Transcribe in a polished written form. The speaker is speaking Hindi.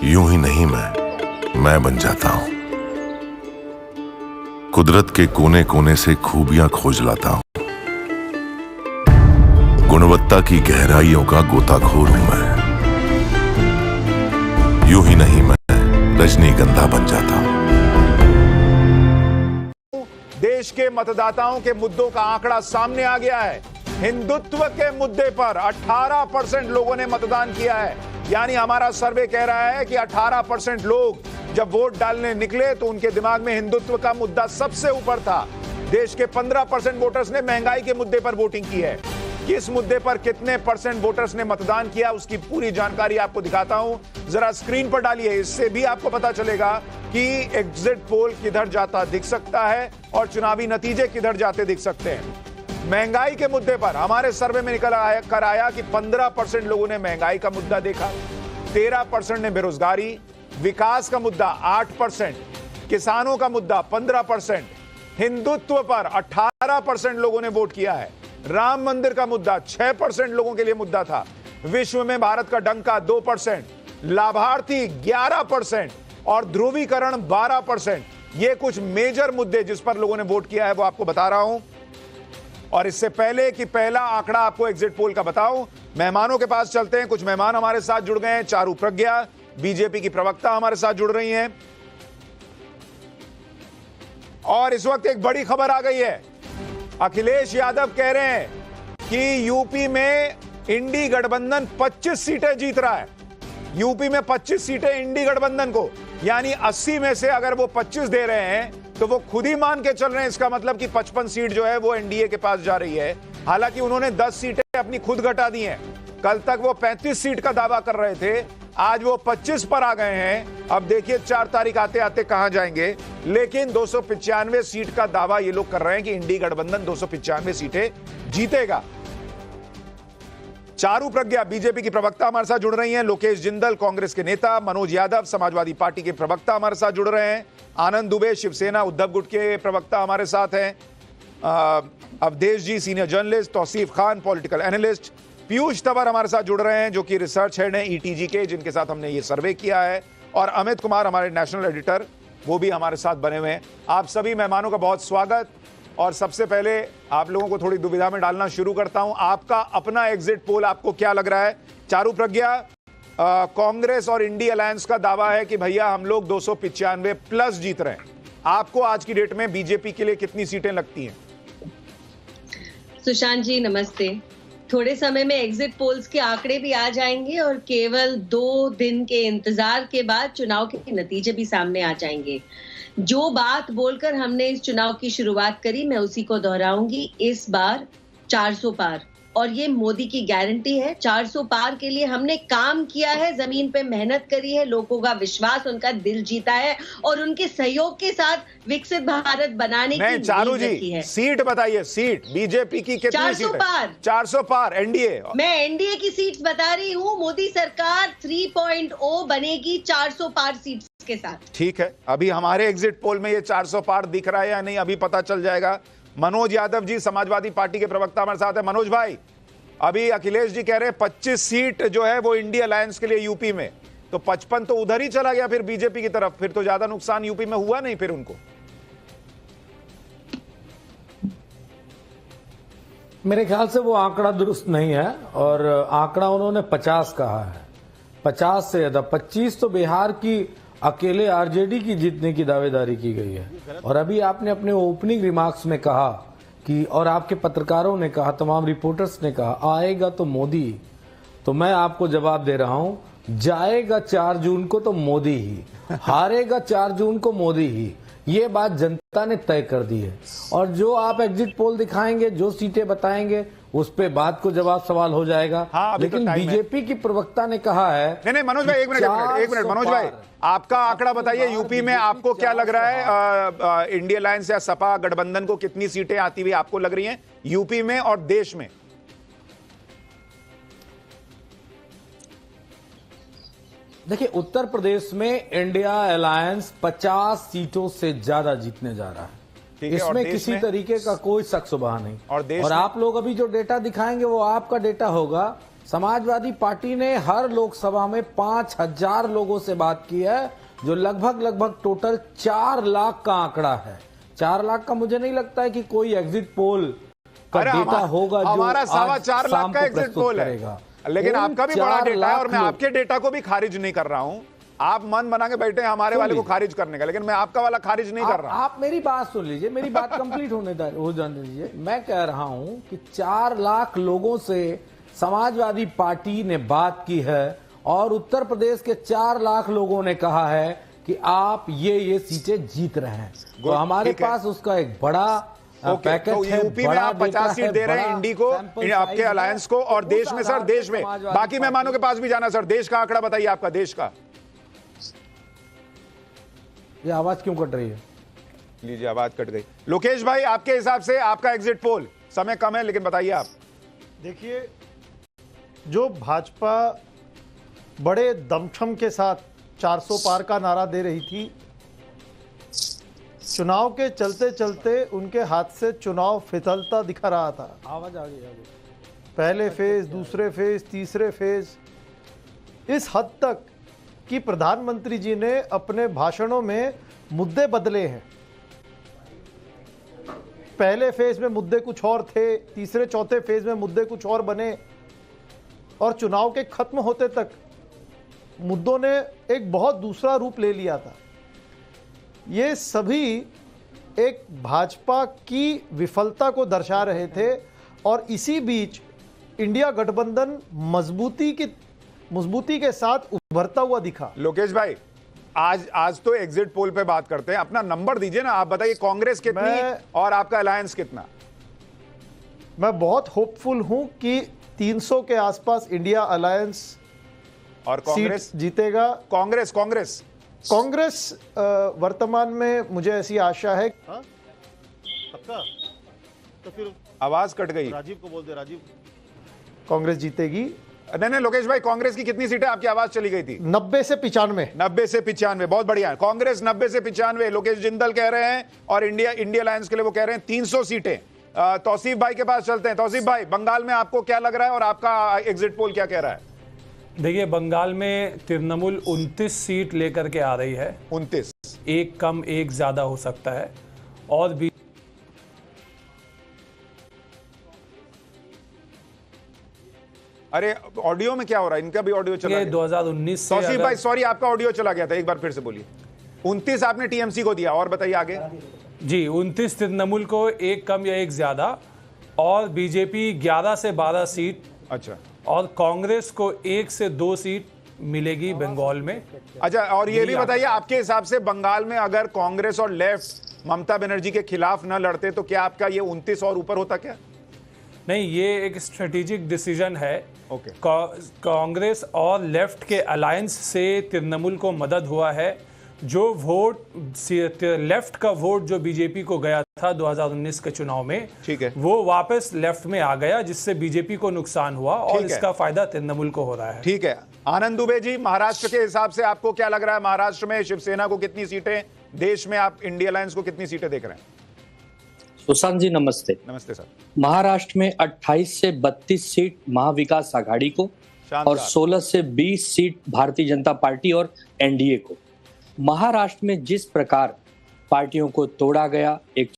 यूं ही नहीं मैं बन जाता हूं। कुदरत के कोने कोने से खूबियां खोज लाता हूं। गुणवत्ता की गहराइयों का गोताखोर हूं मैं। यूं ही नहीं मैं रजनीगंधा बन जाता हूं। देश के मतदाताओं के मुद्दों का आंकड़ा सामने आ गया है। हिंदुत्व के मुद्दे पर 18% लोगों ने मतदान किया है। यानी हमारा सर्वे कह रहा है कि 18% लोग जब वोट डालने निकले तो उनके दिमाग में हिंदुत्व का मुद्दा सबसे ऊपर था। देश के 15% वोटर्स ने महंगाई के मुद्दे पर वोटिंग की है। किस मुद्दे पर कितने परसेंट वोटर्स ने मतदान किया उसकी पूरी जानकारी आपको दिखाता हूं, जरा स्क्रीन पर डालिए। इससे भी आपको पता चलेगा कि एग्जिट पोल किधर जाता दिख सकता है और चुनावी नतीजे किधर जाते दिख सकते हैं। महंगाई के मुद्दे पर हमारे सर्वे में निकल कर आया कि 15% लोगों ने महंगाई का मुद्दा देखा, 13% ने बेरोजगारी, विकास का मुद्दा 8%, किसानों का मुद्दा 15%, हिंदुत्व पर 18% लोगों ने वोट किया है। राम मंदिर का मुद्दा 6% लोगों के लिए मुद्दा था। विश्व में भारत का डंका 2%, लाभार्थी 11% और ध्रुवीकरण 12%। ये कुछ मेजर मुद्दे जिस पर लोगों ने वोट किया है वो आपको बता रहा हूं। और इससे पहले कि पहला आंकड़ा आपको एग्जिट पोल का बताऊं, मेहमानों के पास चलते हैं। कुछ मेहमान हमारे साथ जुड़ गए हैं। चारू प्रज्ञा बीजेपी की प्रवक्ता हमारे साथ जुड़ रही हैं। और इस वक्त एक बड़ी खबर आ गई है। अखिलेश यादव कह रहे हैं कि यूपी में इंडी गठबंधन 25 सीटें जीत रहा है। यूपी में 25 सीटें इंडी गठबंधन को, यानी 80 में से अगर वो 25 दे रहे हैं तो वो खुद ही मान के चल रहे हैं। इसका मतलब कि 55 सीट जो है वो एनडीए के पास जा रही है। हालांकि उन्होंने 10 सीटें अपनी खुद घटा दी हैं। कल तक वो 35 सीट का दावा कर रहे थे, आज वो 25 पर आ गए हैं। अब देखिए 4 तारीख आते आते कहां जाएंगे। लेकिन 295 सीट का दावा ये लोग कर रहे हैं कि इंडी गठबंधन 295 सीटें जीतेगा। चारू प्रज्ञा बीजेपी की प्रवक्ता हमारे साथ जुड़ रही हैं। लोकेश जिंदल कांग्रेस के नेता, मनोज यादव समाजवादी पार्टी के प्रवक्ता हमारे साथ जुड़ रहे हैं। आनंद दुबे शिवसेना उद्धव गुट के प्रवक्ता हमारे साथ हैं। Avdhesh ji senior journalist, Tauseef Khan political analyst, Piyush Tanwar हमारे साथ जुड़ रहे हैं जो कि रिसर्च हेड हैं ईटीजी के, जिनके साथ हमने ये सर्वे किया है। और अमित कुमार हमारे नेशनल एडिटर, वो भी हमारे साथ बने हुए हैं। आप सभी मेहमानों का बहुत स्वागत। और सबसे पहले आप लोगों को थोड़ी दुविधा में डालना शुरू करता हूं। आपका अपना एग्जिट पोल आपको क्या लग रहा है? चारू प्रज्ञा, कांग्रेस और इंडी अलायंस का दावा है कि भैया हम लोग 295 प्लस जीत रहे हैं। आपको आज की डेट में बीजेपी के लिए कितनी सीटें लगती हैं? सुशांत जी नमस्ते। थोड़े समय में एग्जिट पोल्स के आंकड़े भी आ जाएंगे और केवल 2 दिन के इंतजार के बाद चुनाव के नतीजे भी सामने आ जाएंगे। जो बात बोलकर हमने इस चुनाव की शुरुआत करी, मैं उसी को दोहराऊंगी। इस बार 400 पार, और ये मोदी की गारंटी है। 400 पार के लिए हमने काम किया है, जमीन पे मेहनत करी है, लोगों का विश्वास, उनका दिल जीता है और उनके सहयोग के साथ विकसित भारत बनाने की चारू जी है। सीट बताइए, सीट बीजेपी की कितनी? 400 पार। 400 पार एनडीए। मैं एनडीए की सीट बता रही हूँ। मोदी सरकार 3.0 बनेगी 400 पार सीट के साथ। ठीक है, अभी हमारे एग्जिट पोल में ये 400 पार दिख रहा है या नहीं, अभी पता चल जाएगा। मनोज यादव जी समाजवादी पार्टी के प्रवक्ता हमारे साथ है। मनोज भाई, अभी अखिलेश जी कह रहे हैं 25 सीट जो है वो इंडी अलायंस के लिए यूपी में, तो 55 तो उधर ही चला गया फिर बीजेपी की तरफ। फिर तो ज्यादा नुकसान यूपी में हुआ नहीं फिर उनको। मेरे ख्याल से वो आंकड़ा दुरुस्त नहीं है और आंकड़ा उन्होंने 50 कहा है। 50 से ज्यादा 25 तो बिहार की अकेले आरजेडी की जीतने की दावेदारी की गई है। और अभी आपने अपने ओपनिंग रिमार्क्स में कहा कि, और आपके पत्रकारों ने कहा, तमाम रिपोर्टर्स ने कहा आएगा तो मोदी। तो मैं आपको जवाब दे रहा हूं, जाएगा 4 जून को तो मोदी ही, हारेगा 4 जून को मोदी ही। ये बात जनता ने तय कर दी है। और जो आप एग्जिट पोल दिखाएंगे, जो सीटें बताएंगे, उस पे बात को जवाब सवाल हो जाएगा। हाँ, लेकिन तो बीजेपी की प्रवक्ता ने कहा है। नहीं मनोज भाई, एक मिनट मनोज भाई, आपका आंकड़ा बताइए। यूपी में आपको क्या लग रहा है, इंडिया अलायंस या सपा गठबंधन को कितनी सीटें आती हुई आपको लग रही हैं यूपी में और देश में? देखिए, उत्तर प्रदेश में इंडिया अलायंस 50 सीटों से ज्यादा जीतने जा रहा है। इसमें किसी तरीके का कोई शक शुबा नहीं। और आप लोग अभी जो डेटा दिखाएंगे वो आपका डेटा होगा, समाजवादी पार्टी ने हर लोकसभा में 5,000 लोगों से बात की है, जो लगभग टोटल 4 लाख का आंकड़ा है। 4 लाख का मुझे नहीं लगता है कि कोई एग्जिट पोल का डेटा होगा जो हमारा 4.25 लाख शाम का को एग्जिट प्रस्तुत पोल करेगा। है, लेकिन आपका भी बड़ा 4 डेटा है और लाख मैं लोग। आपके डेटा को भी खारिज नहीं कर रहा हूं। आप मन बना के बैठे हैं हमारे वाले को खारिज करने का, लेकिन मैं आपका वाला खारिज नहीं कर रहा। आप मेरी बात सुन लीजिए, मेरी बात कंप्लीट हो जाने दीजिए। मैं कह रहा हूं कि 4 लाख लोगों से समाजवादी पार्टी ने बात की है और उत्तर प्रदेश के 4 लाख लोगों ने कहा है कि आप ये सीटें जीत रहे हैं। तो हमारे पास उसका एक बड़ा पैकेज तो है। यूपी में आप 50 सीट दे रहे हैं इंडी को, आपके अलायंस को, और देश में सर, देश में बाकी मेहमानों के पास भी जाना सर। देश का आंकड़ा बताइए, आपका देश का। ये आवाज क्यों कट रही है? लीजिए, आवाज कट गई। लोकेश भाई, आपके हिसाब से आपका एग्जिट पोल, समय कम है लेकिन बताइए आप। देखिए, जो भाजपा बड़े दमखम के साथ 400 पार का नारा दे रही थी, चुनाव के चलते चलते उनके हाथ से चुनाव फिसलता दिखा रहा था। आवाज आ गई। पहले फेज, दूसरे फेज, तीसरे फेज, इस हद तक कि प्रधानमंत्री जी ने अपने भाषणों में मुद्दे बदले हैं। पहले फेज में मुद्दे कुछ और थे, तीसरे चौथे फेज में मुद्दे कुछ और बने, और चुनाव के खत्म होते तक मुद्दों ने एक बहुत दूसरा रूप ले लिया था। ये सभी एक भाजपा की विफलता को दर्शा रहे थे, और इसी बीच इंडिया गठबंधन मजबूती के साथ उभरता हुआ दिखा। लोकेश भाई, आज तो एग्जिट पोल पे बात करते हैं, अपना नंबर दीजिए ना। आप बताइए कांग्रेस कितनी और आपका अलायंस कितना? मैं बहुत होपफुल हूं कि 300 के आसपास इंडिया अलायंस और कांग्रेस जीतेगा। कांग्रेस वर्तमान में मुझे ऐसी आशा है। पक्का? तो फिर आवाज कट गई। राजीव को बोल दे, राजीव। कांग्रेस जीतेगी। नहीं लोकेश भाई, कांग्रेस की कितनी सीटें? आपकी आवाज चली गई थी। 90 से 95। 90 से 95, बहुत बढ़िया। कांग्रेस 90 से 95, लोकेश जिंदल कह रहे हैं, और इंडिया अलायंस के लिए वो कह रहे हैं 300 सीटें। तौसीफ भाई के पास चलते हैं। तौसीफ भाई, बंगाल में आपको क्या लग रहा है और आपका एग्जिट पोल क्या कह रहा है? देखिए, बंगाल में तृणमूल 29 सीट लेकर के आ रही है। 29, एक कम एक ज्यादा हो सकता है। और भी अरे ऑडियो में क्या हो रहा है? इनका भी ऑडियो चला गया। 2019 से तौसीफ भाई सॉरी, आपका ऑडियो चला गया था, एक बार फिर से बोलिए। 29 आपने टीएमसी को दिया, और बताइए आगे। जी, 29 तृणमूल को, एक कम या एक ज्यादा, और बीजेपी 11 से 12 सीट, अच्छा, और कांग्रेस को 1 से 2 सीट मिलेगी बंगाल में। अच्छा, और ये भी बताइए, आपके हिसाब से बंगाल में अगर कांग्रेस और लेफ्ट ममता बनर्जी के खिलाफ न लड़ते तो क्या आपका ये 29 और ऊपर होता क्या? नहीं, ये एक स्ट्रेटेजिक डिसीजन है। ओके। कांग्रेस और लेफ्ट के अलायंस से तृणमूल को मदद हुआ है। जो वोट, लेफ्ट का वोट जो बीजेपी को गया था 2019 के चुनाव में, ठीक है, वो वापस लेफ्ट में आ गया, जिससे बीजेपी को नुकसान हुआ, और इसका फायदा तृणमूल को हो रहा है। ठीक है। आनंद दुबे जी, महाराष्ट्र के हिसाब से आपको क्या लग रहा है? महाराष्ट्र में शिवसेना को कितनी सीटें, देश में आप इंडिया अलायंस को कितनी सीटें देख रहे हैं? सुशांत जी नमस्ते। नमस्ते सर। महाराष्ट्र में 28 से 32 सीट महाविकास आघाड़ी को, और 16 से 20 सीट भारतीय जनता पार्टी और एनडीए को। महाराष्ट्र में जिस प्रकार पार्टियों को तोड़ा गया, एक